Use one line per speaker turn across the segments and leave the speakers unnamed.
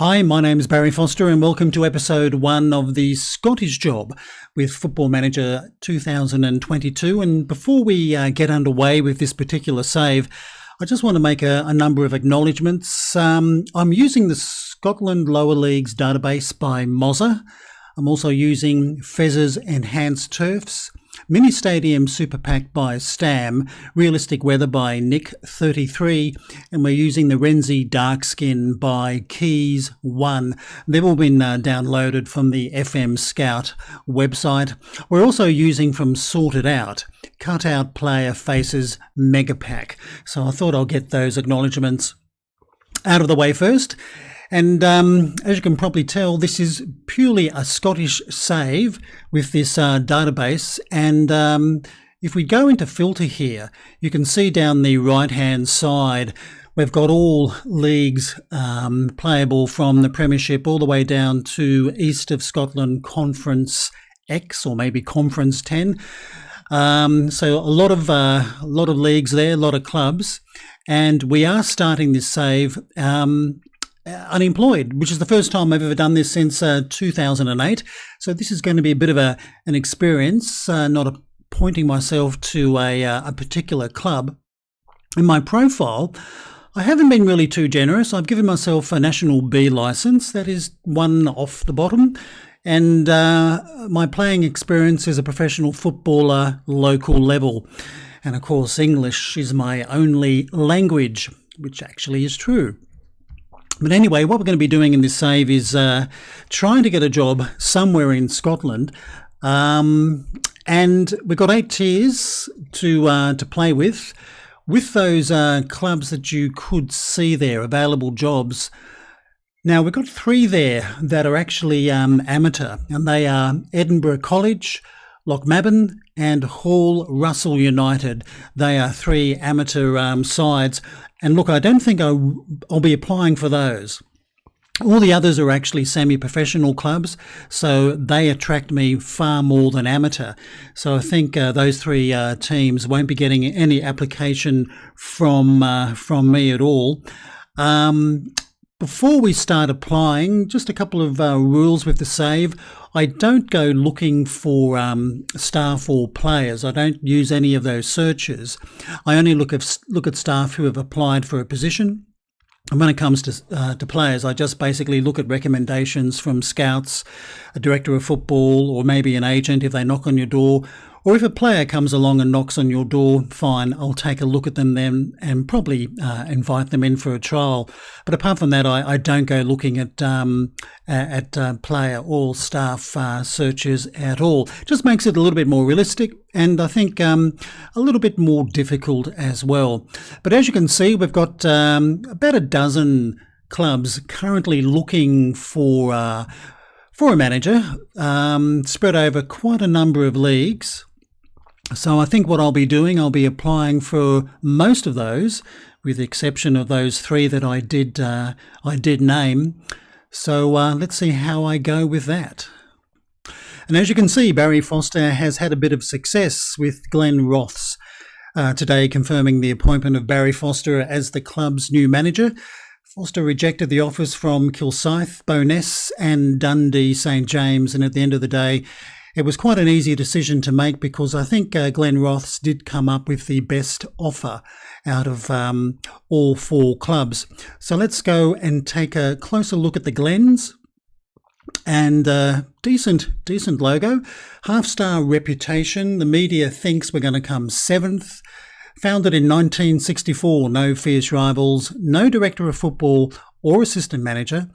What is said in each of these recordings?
Hi, my name is Barry Foster and welcome to episode 1 of the Scottish Job with Football Manager 2022. And before we get underway with this particular save, I just want to make a number of acknowledgements. I'm using the Scotland Lower Leagues database by Mozza. I'm also using Fez's Enhanced Turfs, Mini Stadium Super Pack by Stam, Realistic Weather by Nick33, and we're using the Renzi Darkskin by Keys 1. They've all been downloaded from the FM Scout website. We're also using from Sorted Out, Cutout Player Faces Mega Pack. So I thought I'll get those acknowledgements out of the way first. And as you can probably tell, this is purely a Scottish save with this database. And if we go into filter here, you can see down the right-hand side, we've got all leagues playable from the Premiership all the way down to East of Scotland Conference X, or maybe Conference 10. So a lot of leagues there, a lot of clubs. And we are starting this save unemployed, which is the first time I've ever done this since 2008. So this is going to be a bit of an experience, not appointing myself to a particular club. In my profile, I haven't been really too generous. I've given myself a National B licence, that is one off the bottom. And my playing experience is a professional footballer, local level. And of course, English is my only language, which actually is true. But anyway, what we're going to be doing in this save is trying to get a job somewhere in Scotland. And we've got 8 tiers to play with. With those clubs that you could see there, available jobs. Now, we've got 3 there that are actually amateur, and they are Edinburgh College, Lochmaben and Hall Russell United. They are 3 amateur sides. And look, I don't think I'll be applying for those. All the others are actually semi-professional clubs, so they attract me far more than amateur. So I think those 3 teams won't be getting any application from me at all. Before we start applying, just a couple of rules with the save. I don't go looking for staff or players. I don't use any of those searches. I only look at staff who have applied for a position. And when it comes to players, I just basically look at recommendations from scouts, a director of football, or maybe an agent if they knock on your door. Or if a player comes along and knocks on your door, fine, I'll take a look at them then and probably invite them in for a trial. But apart from that, I don't go looking at player or staff searches at all. Just makes it a little bit more realistic and I think a little bit more difficult as well. But as you can see, we've got about a dozen clubs currently looking for a manager, spread over quite a number of leagues. So I think what I'll be doing, I'll be applying for most of those, with the exception of those 3 that I did name. So let's see how I go with that. And as you can see, Barry Foster has had a bit of success with Glenroths today, confirming the appointment of Barry Foster as the club's new manager. Foster rejected the offers from Kilsyth, Bo'ness and Dundee St James, and at the end of the day, it was quite an easy decision to make because I think Glenroths did come up with the best offer out of all 4 clubs. So let's go and take a closer look at the Glens. And decent logo, half-star reputation. The media thinks we're going to come 7th. Founded in 1964, no fierce rivals, no director of football or assistant manager.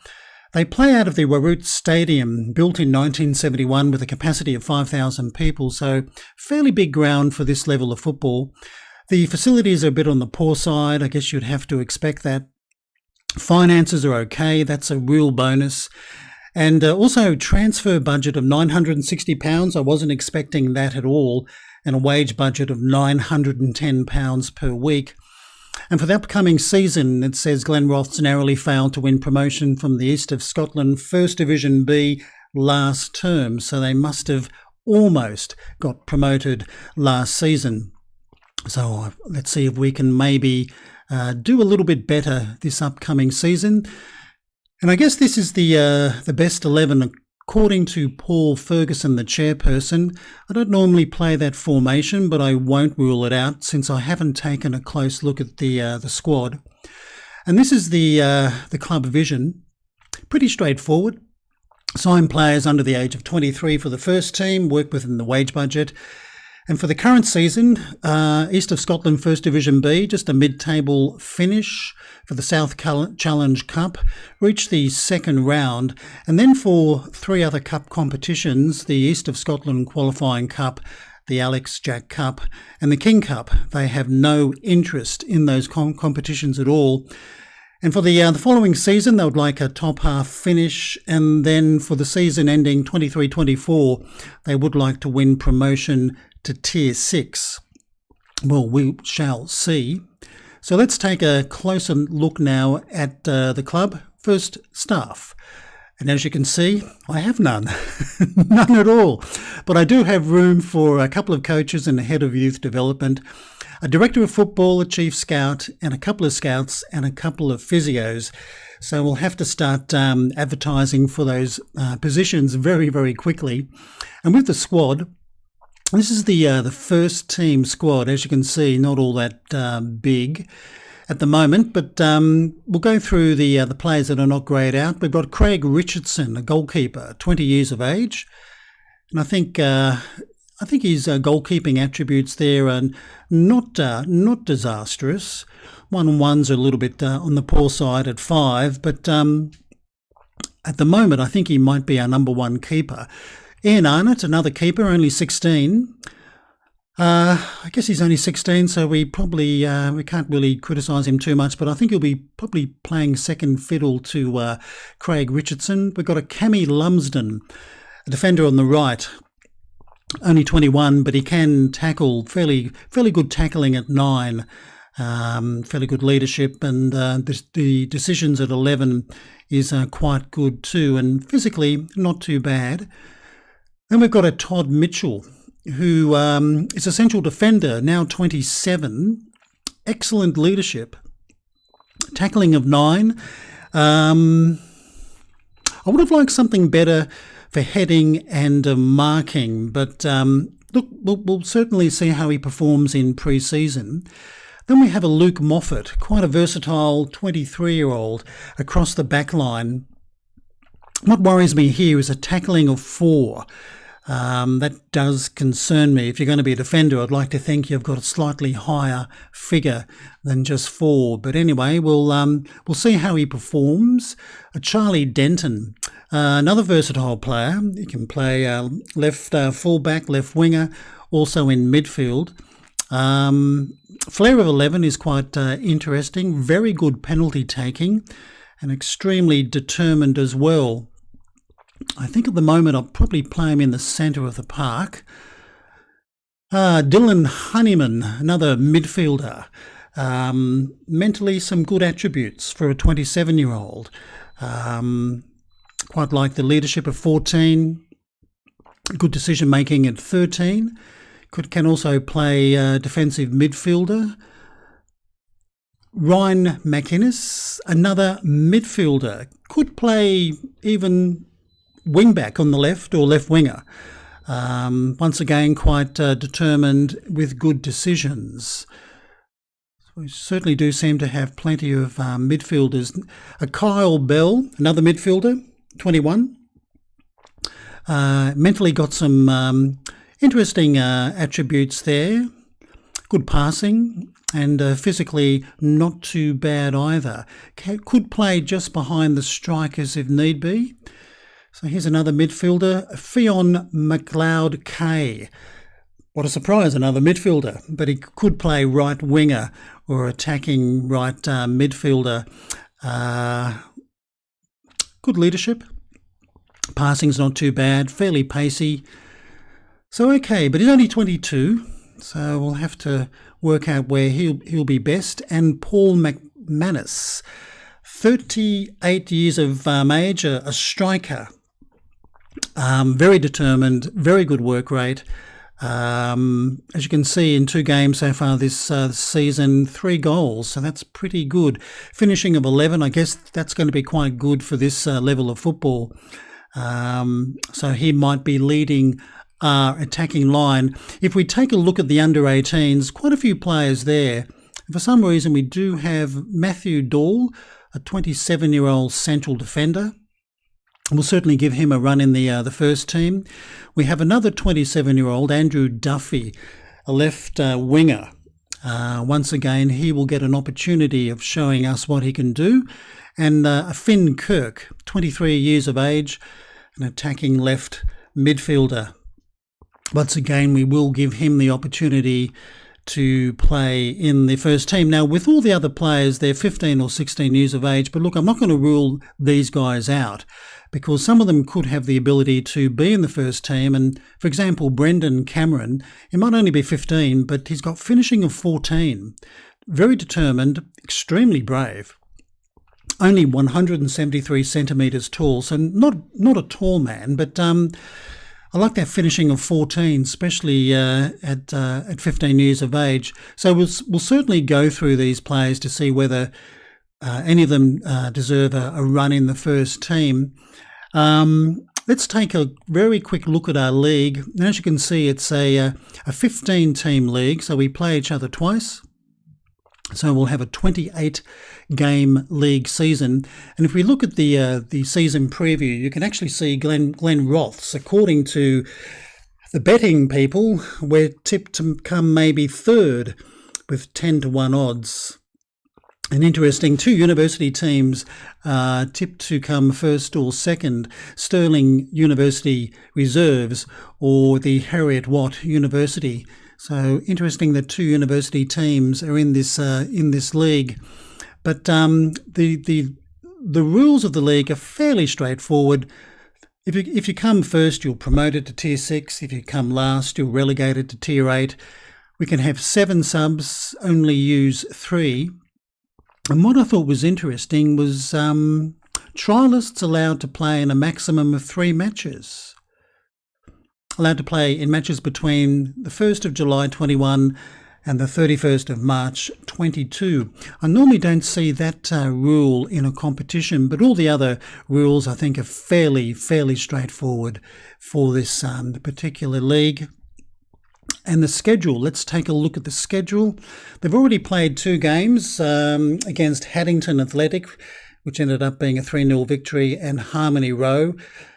They play out of the Warroot Stadium, built in 1971 with a capacity of 5,000 people, so fairly big ground for this level of football. The facilities are a bit on the poor side, I guess you'd have to expect that. Finances are okay, that's a real bonus. And also transfer budget of £960, I wasn't expecting that at all, and a wage budget of £910 per week. And for the upcoming season, it says Glenroths narrowly failed to win promotion from the East of Scotland First Division B last term, so they must have almost got promoted last season. So let's see if we can maybe do a little bit better this upcoming season. And I guess this is the best 11 according to Paul Ferguson, the chairperson. I don't normally play that formation, but I won't rule it out since I haven't taken a close look at the squad. And this is the club vision. Pretty straightforward. Sign players under the age of 23 for the first team, work within the wage budget. And for the current season, East of Scotland First Division B, just a mid-table finish for the South Challenge Cup, reached the second round. And then for 3 other cup competitions, the East of Scotland Qualifying Cup, the Alex Jack Cup and the King Cup, they have no interest in those competitions at all. And for the following season, they would like a top half finish. And then for the season ending 23-24, they would like to win promotion to Tier 6. Well, we shall see. So let's take a closer look now at the club. First, staff. And as you can see, I have none. None at all. But I do have room for a couple of coaches and a head of youth development, a director of football, a chief scout, and a couple of scouts and a couple of physios. So we'll have to start advertising for those positions very, very quickly. And with the squad, this is the first team squad. As you can see, not all that big at the moment, but we'll go through the players that are not greyed out. We've got Craig Richardson, a goalkeeper, 20 years of age, and I think his goalkeeping attributes there are not disastrous. 1-1s are a little bit on the poor side at 5, but at the moment I think he might be our number one keeper. Ian Arnott, another keeper, only 16. I guess he's only 16, so we can't really criticise him too much, but I think he'll be probably playing second fiddle to Craig Richardson. We've got a Cammy Lumsden, a defender on the right, only 21, but he can tackle, fairly good tackling at 9, fairly good leadership, and the decisions at 11 is quite good too, and physically not too bad. Then we've got a Todd Mitchell, who is a central defender, now 27, excellent leadership, tackling of 9. I would have liked something better for heading and marking, but look, we'll certainly see how he performs in pre-season. Then we have a Luke Moffat, quite a versatile 23-year-old across the back line. What worries me here is a tackling of 4. That does concern me. If you're going to be a defender, I'd like to think you've got a slightly higher figure than just 4. But anyway, we'll see how he performs. Charlie Denton, another versatile player. He can play left fullback, left winger, also in midfield. Flair of 11 is quite interesting. Very good penalty taking and extremely determined as well. I think at the moment I'll probably play him in the centre of the park. Dylan Honeyman, another midfielder. Mentally some good attributes for a 27-year-old. Quite like the leadership of 14. Good decision making at 13. Can also play defensive midfielder. Ryan McInnes, another midfielder. Could play even wing-back on the left or left winger. Once again, quite determined with good decisions. So we certainly do seem to have plenty of midfielders. Kyle Bell, another midfielder, 21. Mentally got some interesting attributes there. Good passing and physically not too bad either. Could play just behind the strikers if need be. So here's another midfielder, Fionn McLeod-Kay. What a surprise, another midfielder, but he could play right winger or attacking right midfielder. Good leadership. Passing's not too bad, fairly pacey. So okay, but he's only 22, so we'll have to work out where he'll be best. And Paul McManus, 38 years of age, a striker. Very determined, very good work rate. As you can see, in 2 games so far this season, 3 goals, so that's pretty good. Finishing of 11, I guess that's going to be quite good for this level of football. So he might be leading our attacking line. If we take a look at the under-18s, quite a few players there. For some reason, we do have Matthew Dahl, a 27-year-old central defender. We'll certainly give him a run in the first team. We have another 27-year-old, Andrew Duffy, a left winger. Once again, he will get an opportunity of showing us what he can do. And Finn Kirk, 23 years of age, an attacking left midfielder. Once again, we will give him the opportunity to play in the first team. Now, with all the other players, they're 15 or 16 years of age, but look, I'm not going to rule these guys out because some of them could have the ability to be in the first team. And for example, Brendan Cameron, he might only be 15, but he's got finishing of 14. Very determined, extremely brave. Only 173 centimetres tall, so not a tall man, but I like that finishing of 14, especially at 15 years of age. So we'll certainly go through these players to see whether any of them deserve a run in the first team. Let's take a very quick look at our league. And as you can see, it's a 15-team league, so we play each other twice. So we'll have a 28-game league season. And if we look at the season preview, you can actually see Glenroths. According to the betting people, we're tipped to come maybe third with 10-1 odds. And interesting, 2 university teams tipped to come first or second, Stirling University Reserves or the Harriet Watt University. So interesting that 2 university teams are in this league, but the rules of the league are fairly straightforward. If you come first, you're promoted to Tier 6. If you come last, you're relegated to Tier 8. We can have 7 subs, only use 3. And what I thought was interesting was trialists allowed to play in a maximum of 3 matches. Allowed to play in matches between the 1st of July 21 and the 31st of March 22. I normally don't see that rule in a competition, but all the other rules I think are fairly straightforward for this particular league. And the schedule, let's take a look at the schedule. They've already played 2 games against Haddington Athletic, which ended up being a 3-0 victory, and Harmony Row,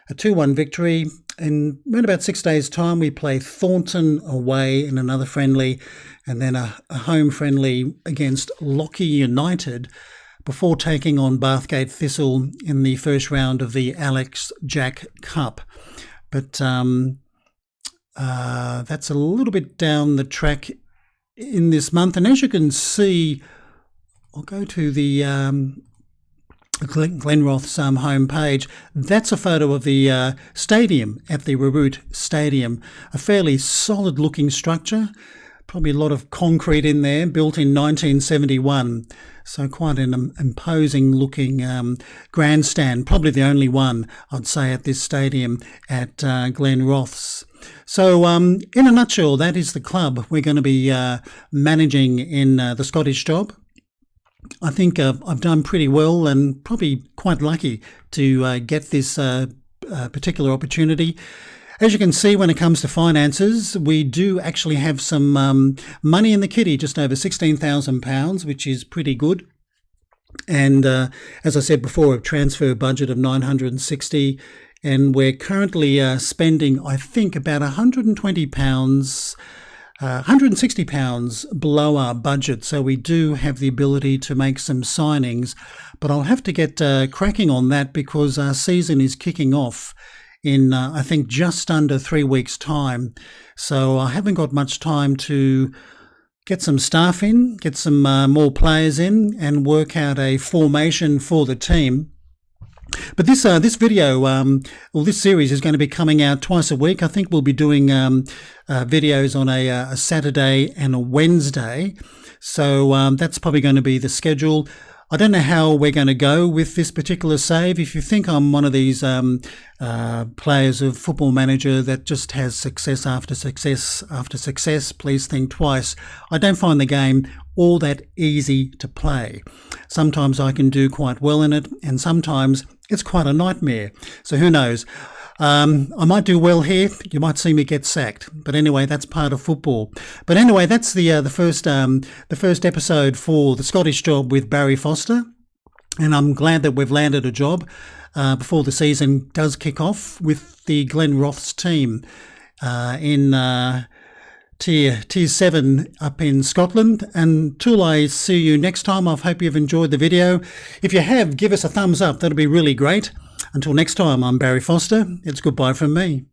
a 2-1 victory. In around about 6 days' time, we play Thornton away in another friendly, and then a home friendly against Lockie United before taking on Bathgate Thistle in the first round of the Alex Jack Cup. But that's a little bit down the track in this month. And as you can see, I'll go to the Glenroths homepage. That's a photo of the stadium at the Raroot Stadium. A fairly solid looking structure, probably a lot of concrete in there, built in 1971. So quite an imposing looking grandstand, probably the only one I'd say at this stadium at Glenroths. So in a nutshell, that is the club we're going to be managing in the Scottish job. I think I've done pretty well and probably quite lucky to get this particular opportunity. As you can see, when it comes to finances, we do actually have some money in the kitty, just over £16,000, which is pretty good. And as I said before, a transfer budget of $960, and we're currently spending, I think, about £120. £160 below our budget, so we do have the ability to make some signings, but I'll have to get cracking on that because our season is kicking off in I think just under 3 weeks' time, so I haven't got much time to get some staff in, get some more players in, and work out a formation for the team. But this video, this series is going to be coming out twice a week. I think we'll be doing videos on a Saturday and a Wednesday. So that's probably going to be the schedule. I don't know how we're going to go with this particular save. If you think I'm one of these players of Football Manager that just has success after success after success, please think twice. I don't find the game all that easy to play. Sometimes I can do quite well in it, and sometimes it's quite a nightmare. So who knows? I might do well here. You might see me get sacked, but anyway, that's part of football. But anyway, that's the first episode for the Scottish Job with Barry Foster, and I'm glad that we've landed a job before the season does kick off with the Glenroths team in Tier 7 up in Scotland. Until I see you next time, I hope you've enjoyed the video. If you have, give us a thumbs up. That'll be really great. Until next time, I'm Barry Foster. It's goodbye from me.